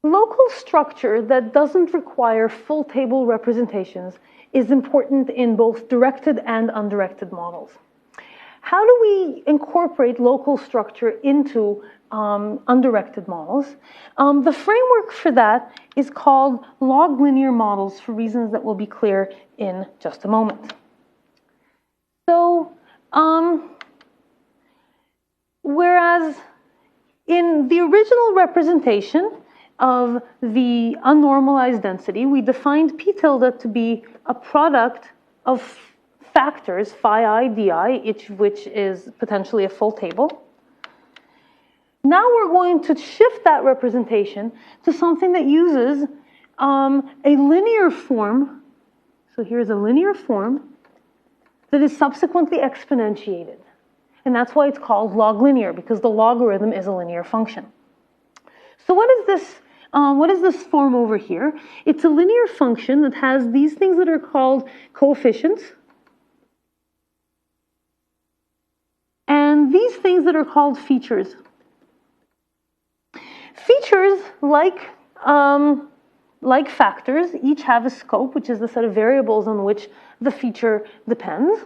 Local structure that doesn't require full table representations is important in both directed and undirected models. How do we incorporate local structure into undirected models? The framework for that is called log linear models for reasons that will be clear in just a moment. So, whereas in the original representation of the unnormalized density, we defined p tilde to be a product of factors, phi I, di, each of which is potentially a full table. Now we're going to shift that representation to something that uses a linear form. So here's a linear form that is subsequently exponentiated. And that's why it's called log linear, because the logarithm is a linear function. So what is this form over here? It's a linear function that has these things that are called coefficients, and these things that are called features. Features, like factors, each have a scope, which is the set of variables on which the feature depends.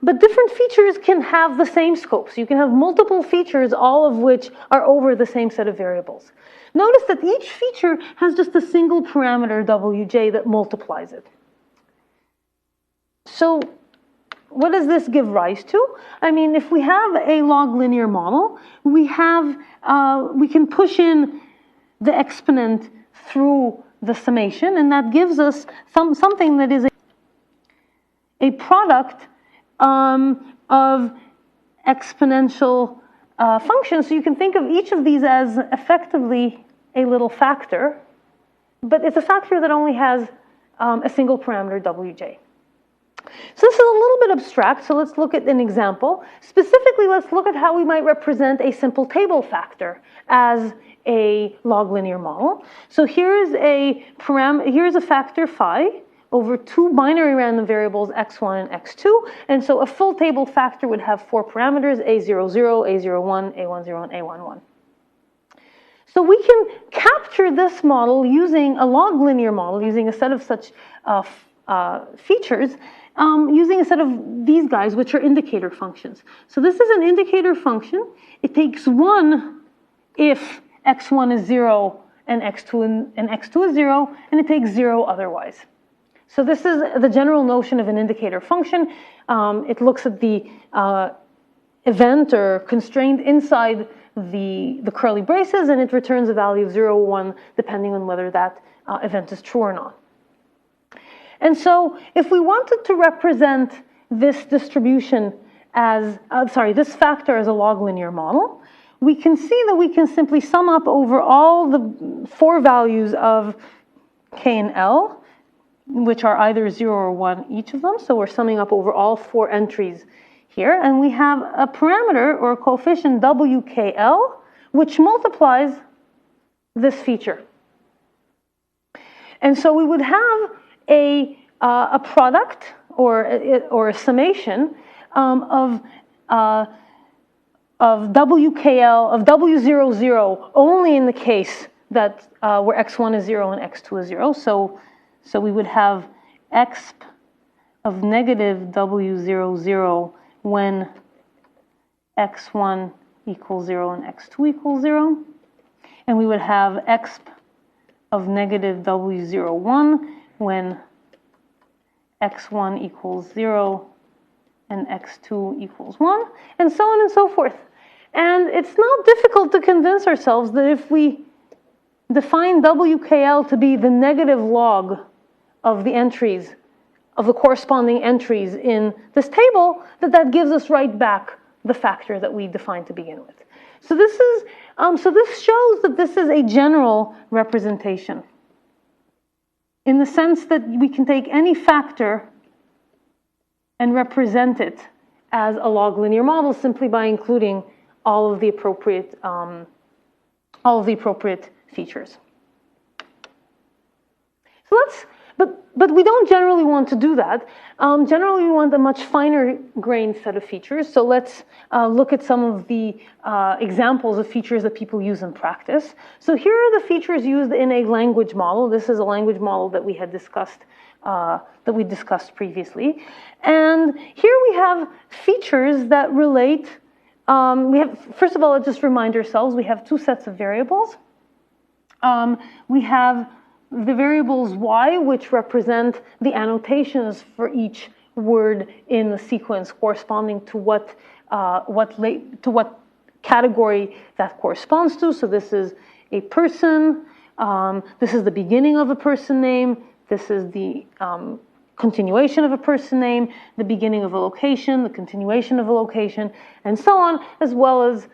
But different features can have the same scope. So you can have multiple features, all of which are over the same set of variables. Notice that each feature has just a single parameter, wj, that multiplies it. So what does this give rise to? I mean, if we have a log linear model, we can push in the exponent through the summation, and that gives us something that is a product of exponential functions. So you can think of each of these as effectively a little factor, but it's a factor that only has a single parameter, wj. So this is a little bit abstract, so let's look at an example. Specifically, let's look at how we might represent a simple table factor as a log linear model. So here's a factor phi over two binary random variables, x1 and x2. And so a full table factor would have four parameters, a00, a01, a10, and a11. So we can capture this model using a log linear model, using a set of such features, using a set of these guys, which are indicator functions. So this is an indicator function. It takes 1 if x1 is 0 and x2 is 0, and it takes 0 otherwise. So this is the general notion of an indicator function. It looks at the event or constraint inside the curly braces, and it returns a value of 0 or 1, depending on whether that event is true or not. And so if we wanted to represent this distribution as, this factor as a log linear model, we can see that we can simply sum up over all the four values of k and l, which are either 0 or 1 each of them. So we're summing up over all four entries here. And we have a parameter or a coefficient wkl, which multiplies this feature. And so we would have a product or a summation of wkl, of w00, only in the case that where x1 is 0 and x2 is 0. So we would have exp of negative w00 when x1 equals 0 and x2 equals 0. And we would have exp of negative w01 when x1 equals 0 and x2 equals 1, and so on and so forth. And it's not difficult to convince ourselves that if we define wkl to be the negative log of the entries, of the corresponding entries in this table, that gives us right back the factor that we defined to begin with. So this shows that this is a general representation, in the sense that we can take any factor and represent it as a log linear model simply by including all of the appropriate features. So But we don't generally want to do that. Generally, we want a much finer grained set of features. So let's look at some of the examples of features that people use in practice. So here are the features used in a language model. This is a language model that we had discussed previously. And here we have features that relate. First of all, let's just remind ourselves, we have two sets of variables. We have the variables y, which represent the annotations for each word in the sequence corresponding to what category that corresponds to. So this is a person, this is the beginning of a person name, this is the continuation of a person name, the beginning of a location, the continuation of a location, and so on, as well as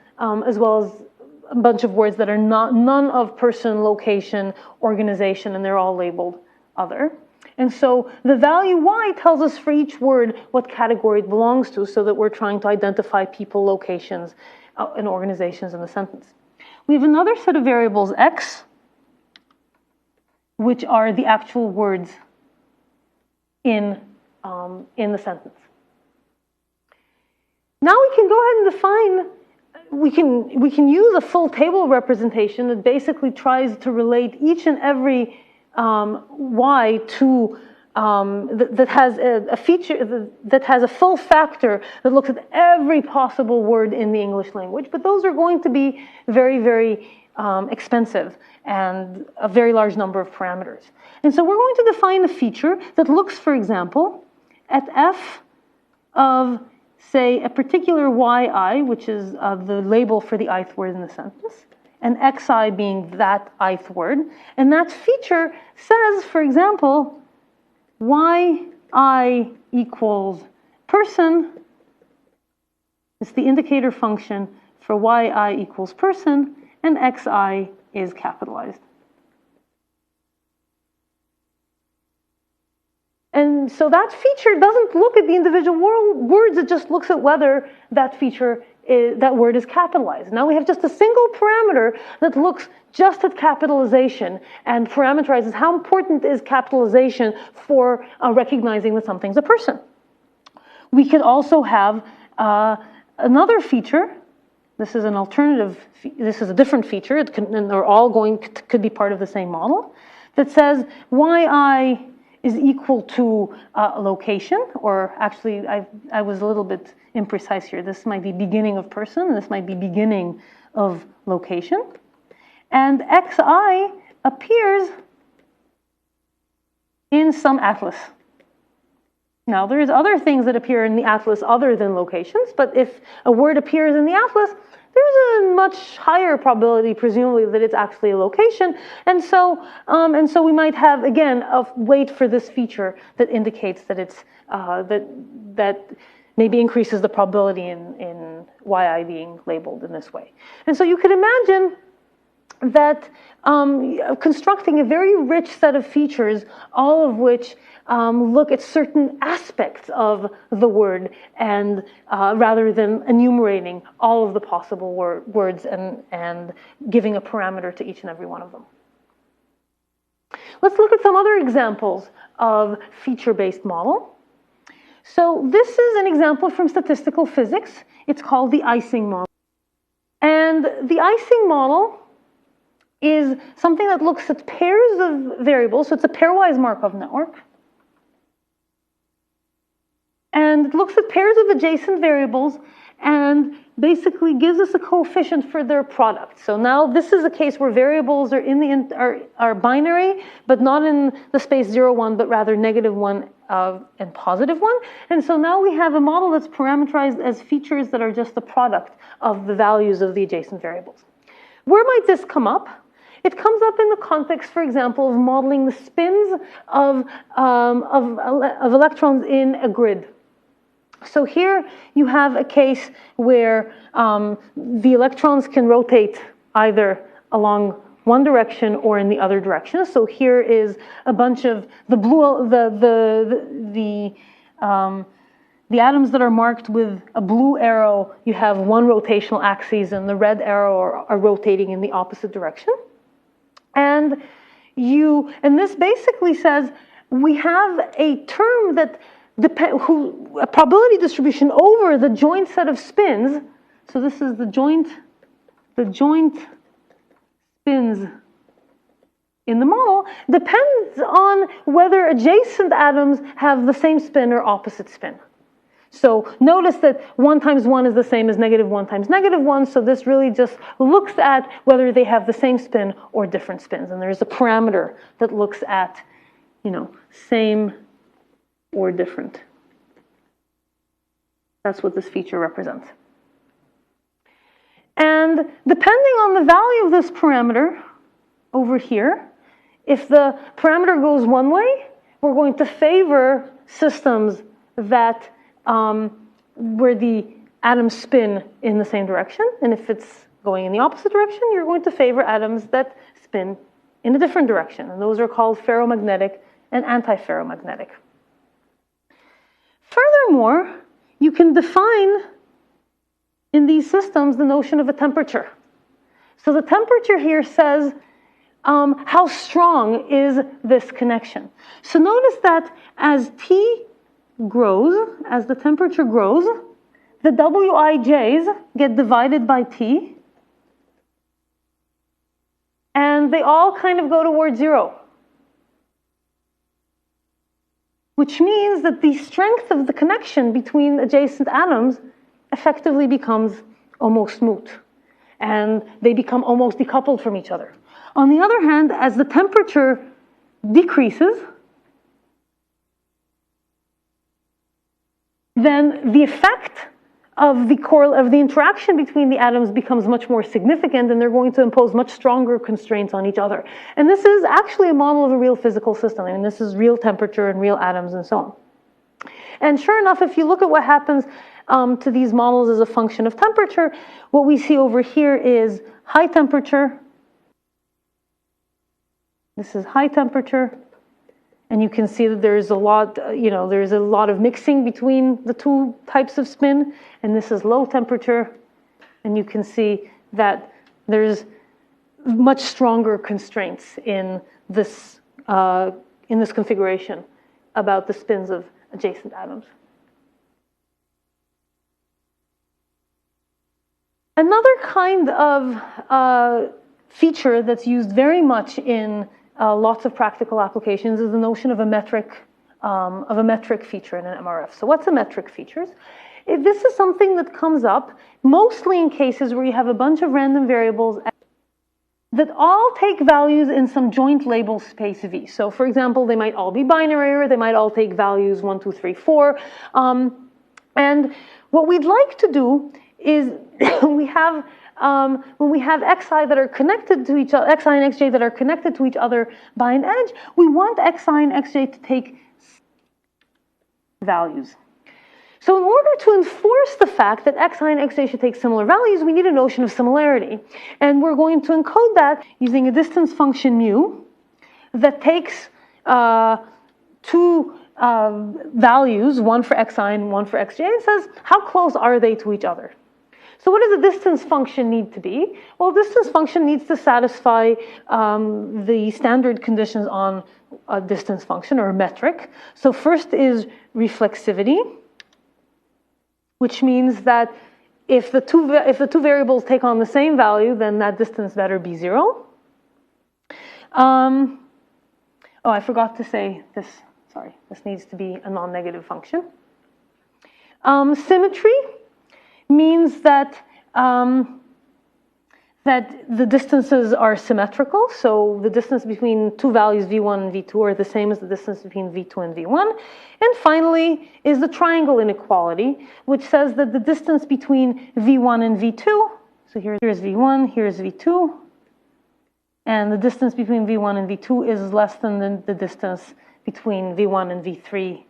a bunch of words that are none of person, location, organization, and they're all labeled other. And so the value y tells us for each word what category it belongs to, so that we're trying to identify people, locations, and organizations in the sentence. We have another set of variables x, which are the actual words in the sentence. Now we can go ahead and define. We can use a full table representation that basically tries to relate each and every y to that has a feature that has a full factor that looks at every possible word in the English language. But those are going to be very, very expensive and a very large number of parameters. And so we're going to define a feature that looks, for example, at f of, say, a particular yi, which is the label for the ith word in the sentence, and xi being that ith word. And that feature says, for example, yi equals person. It's the indicator function for yi equals person, and xi is capitalized. And so that feature doesn't look at the individual words, it just looks at whether that that word is capitalized. Now we have just a single parameter that looks just at capitalization and parameterizes how important is capitalization for recognizing that something's a person. We could also have another feature. This is an alternative, this is a different feature, and they're all could be part of the same model, that says yi is equal to a location, or actually I was a little bit imprecise here. This might be beginning of person, and this might be beginning of location. And xi appears in some atlas. Now, there's other things that appear in the atlas other than locations, but if a word appears in the atlas, there's a much higher probability, presumably, that it's actually a location. And so we might have, again, a weight for this feature that indicates that it's that maybe increases the probability in yi being labeled in this way. And so you could imagine that constructing a very rich set of features, all of which look at certain aspects of the word, and rather than enumerating all of the possible words and giving a parameter to each and every one of them. Let's look at some other examples of feature-based model. So this is an example from statistical physics. It's called the Ising model. And the Ising model is something that looks at pairs of variables. So it's a pairwise Markov network. And it looks at pairs of adjacent variables and basically gives us a coefficient for their product. So now this is a case where variables are in are binary, but not in the space 0, 1, but rather -1 and +1. And so now we have a model that's parameterized as features that are just the product of the values of the adjacent variables. Where might this come up? It comes up in the context, for example, of modeling the spins of electrons in a grid. So here you have a case where the electrons can rotate either along one direction or in the other direction. So here is a bunch of the atoms that are marked with a blue arrow. You have one rotational axis, and the red arrow are rotating in the opposite direction. And this basically says, we have a term that a probability distribution over the joint set of spins. So this is the joint spins in the model, depends on whether adjacent atoms have the same spin or opposite spin. So notice that 1 times 1 is the same as -1 times -1, so this really just looks at whether they have the same spin or different spins. And there's a parameter that looks at, same or different. That's what this feature represents. And depending on the value of this parameter over here, if the parameter goes one way, we're going to favor systems that where the atoms spin in the same direction. And if it's going in the opposite direction, you're going to favor atoms that spin in a different direction. And those are called ferromagnetic and antiferromagnetic. Furthermore, you can define in these systems the notion of a temperature. So the temperature here says how strong is this connection. So notice that as T grows, as the temperature grows, the Wij's get divided by T, and they all kind of go towards 0. Which means that the strength of the connection between adjacent atoms effectively becomes almost moot, and they become almost decoupled from each other. On the other hand, as the temperature decreases, then the effect of the interaction between the atoms becomes much more significant, and they're going to impose much stronger constraints on each other. And this is actually a model of a real physical system. I mean, this is real temperature and real atoms and so on. And sure enough, if you look at what happens to these models as a function of temperature, what we see over here is high temperature. This is high temperature. And you can see that there's a lot, there's a lot of mixing between the two types of spin. And this is low temperature. And you can see that there's much stronger constraints in this configuration about the spins of adjacent atoms. Another kind of feature that's used very much in lots of practical applications is the notion of a metric feature in an MRF. So what's a metric features? This is something that comes up mostly in cases where you have a bunch of random variables that all take values in some joint label space V. So for example, they might all be binary, or they might all take values 1, 2, 3, 4. And what we'd like to do is when we have xi that are connected to each other, xi and xj that are connected to each other by an edge, we want xi and xj to take values. So in order to enforce the fact that xi and xj should take similar values, we need a notion of similarity. And we're going to encode that using a distance function mu that takes two values, one for xi and one for xj, and says how close are they to each other. So what does a distance function need to be? Well, distance function needs to satisfy the standard conditions on a distance function or a metric. So first is reflexivity, which means that if the two variables take on the same value, then that distance better be 0. Oh, I forgot to say this. Sorry, this needs to be a non-negative function. Symmetry means that the distances are symmetrical. So the distance between two values v1 and v2 are the same as the distance between v2 and v1. And finally is the triangle inequality, which says that the distance between v1 and v2, so here's v1, here's v2, and the distance between v1 and v2 is less than the distance between v1 and v3,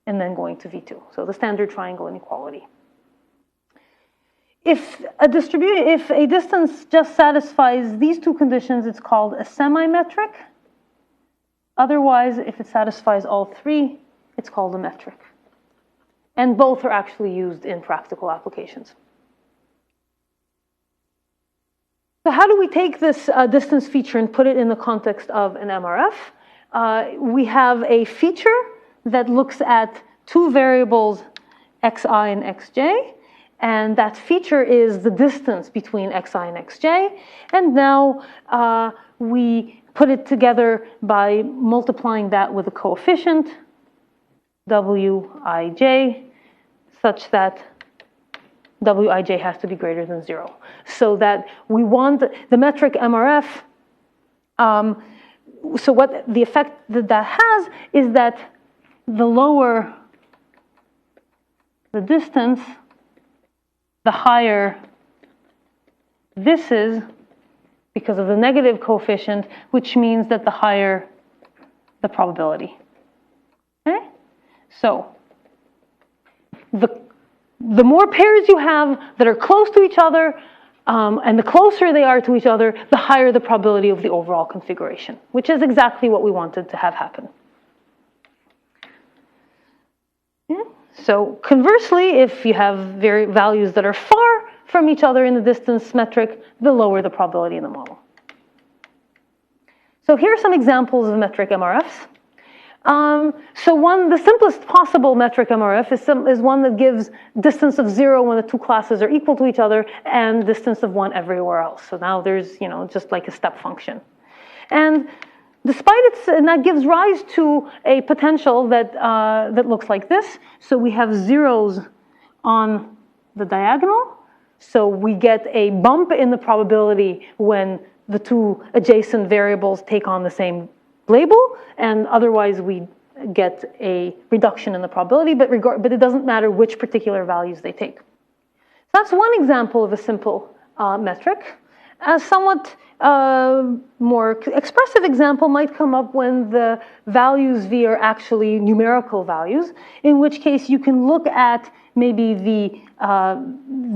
and then going to v2. So the standard triangle inequality. If a distance just satisfies these two conditions, it's called a semi-metric. Otherwise, if it satisfies all three, it's called a metric. And both are actually used in practical applications. So how do we take this distance feature and put it in the context of an MRF? we have a feature that looks at two variables, xi and xj, and that feature is the distance between xi and xj. And now we put it together by multiplying that with a coefficient, wij, such that wij has to be greater than 0. So that we want the metric MRF, so what the effect that has is that the lower the distance, the higher this is because of the negative coefficient, which means that the higher the probability. Okay? So the more pairs you have that are close to each other, and the closer they are to each other, the higher the probability of the overall configuration, which is exactly what we wanted to have happen. Yeah. So conversely, if you have values that are far from each other in the distance metric, the lower the probability in the model. So here are some examples of metric MRFs. The simplest possible metric MRF is one that gives distance of 0 when the two classes are equal to each other and distance of 1 everywhere else. So now there's, just like a step function. And despite and that gives rise to a potential that looks like this. So we have zeros on the diagonal. So we get a bump in the probability when the two adjacent variables take on the same label, and otherwise we get a reduction in the probability, but it doesn't matter which particular values they take. So that's one example of a simple metric. A somewhat more expressive example might come up when the values V are actually numerical values, in which case you can look at maybe the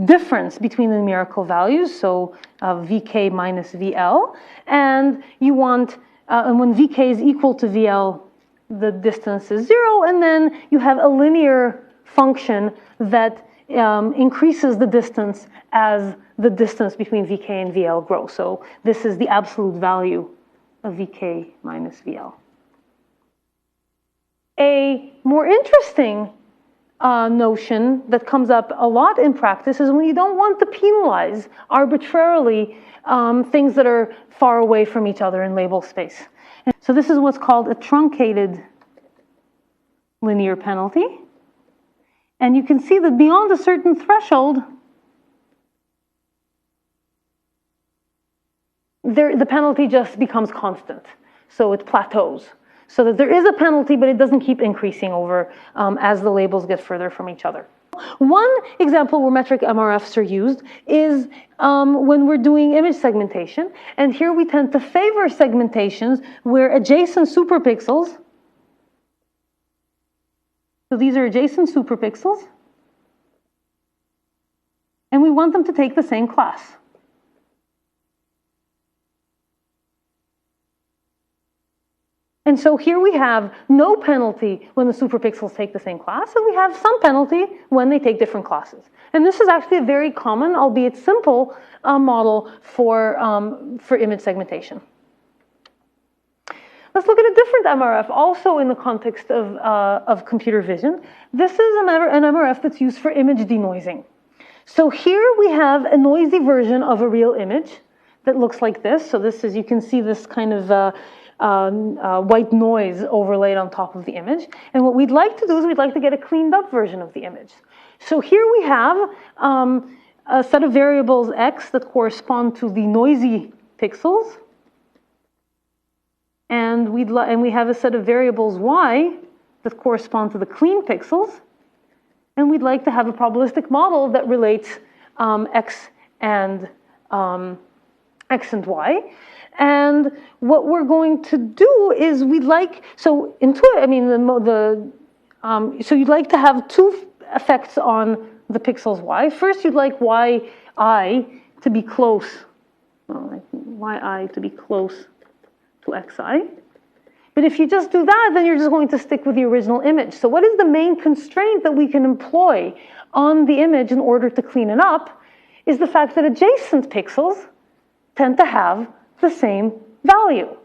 difference between the numerical values, so Vk minus Vl, and you want and when Vk is equal to Vl, the distance is 0, and then you have a linear function that increases the distance as the distance between Vk and Vl grows. So this is the absolute value of Vk minus Vl. A more interesting notion that comes up a lot in practice is when you don't want to penalize arbitrarily things that are far away from each other in label space. So this is what's called a truncated linear penalty. And you can see that beyond a certain threshold, the penalty just becomes constant. So it plateaus. So that there is a penalty, but it doesn't keep increasing over as the labels get further from each other. One example where metric MRFs are used is when we're doing image segmentation. And here we tend to favor segmentations where adjacent superpixels, so these are adjacent superpixels, and we want them to take the same class. And so here we have no penalty when the superpixels take the same class, and we have some penalty when they take different classes. And this is actually a very common, albeit simple, model for image segmentation. Let's look at a different MRF, also in the context of computer vision. This is an MRF that's used for image denoising. So here we have a noisy version of a real image that looks like this. So this is, you can see this kind of white noise overlaid on top of the image. And what we'd like to do is we'd like to get a cleaned up version of the image. So here we have a set of variables x that correspond to the noisy pixels. And we have a set of variables y that correspond to the clean pixels. And we'd like to have a probabilistic model that relates x and y. And what we're going to do is we'd like, so you'd like to have two effects on the pixels y. First, you'd like yi to be close, yi to be close to xi. But if you just do that, then you're just going to stick with the original image. So what is the main constraint that we can employ on the image in order to clean it up is the fact that adjacent pixels tend to have the same value.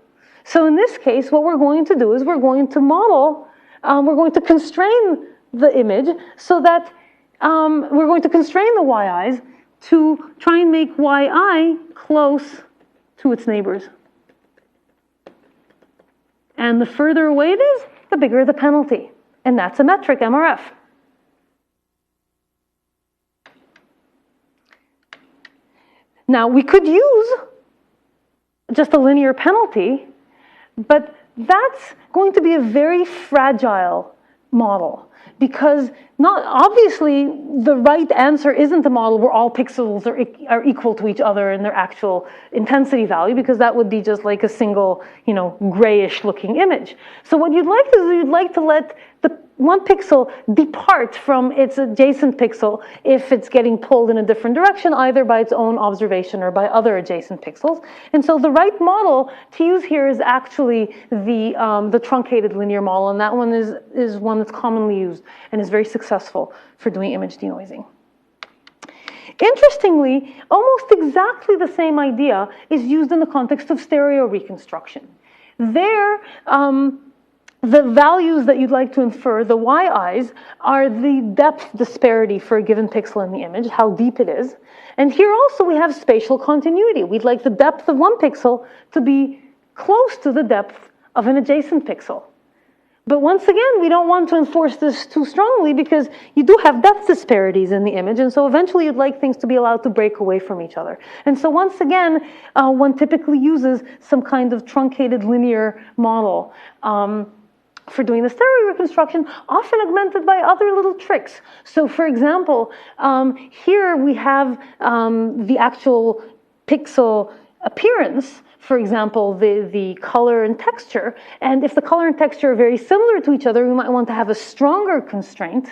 So in this case, what we're going to do is we're going to model, we're going to constrain the image so that we're going to constrain the yi's to try and make yi close to its neighbors. And the further away it is, the bigger the penalty. And that's a metric, MRF. Now, we could use just a linear penalty, but that's going to be a very fragile model, because not obviously the right answer isn't a model where all pixels are equal to each other in their actual intensity value, because that would be just like a single, grayish looking image. So what you'd like to do is you'd like to let the one pixel depart from its adjacent pixel if it's getting pulled in a different direction, either by its own observation or by other adjacent pixels. And so the right model to use here is actually the truncated linear model, and that one is one that's commonly used and is very successful for doing image denoising. Interestingly, almost exactly the same idea is used in the context of stereo reconstruction. There, the values that you'd like to infer, the yi's, are the depth disparity for a given pixel in the image, how deep it is. And here also we have spatial continuity. We'd like the depth of one pixel to be close to the depth of an adjacent pixel. But once again, we don't want to enforce this too strongly, because you do have depth disparities in the image, and so eventually you'd like things to be allowed to break away from each other. And so once again, one typically uses some kind of truncated linear model for doing the stereo reconstruction, often augmented by other little tricks. So for example, here we have the actual pixel appearance, for example, the color and texture. And if the color and texture are very similar to each other, we might want to have a stronger constraint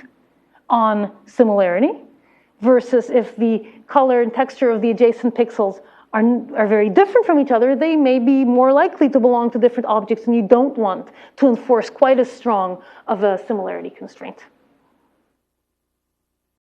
on similarity, versus if the color and texture of the adjacent pixels are very different from each other, they may be more likely to belong to different objects, and you don't want to enforce quite as strong of a similarity constraint.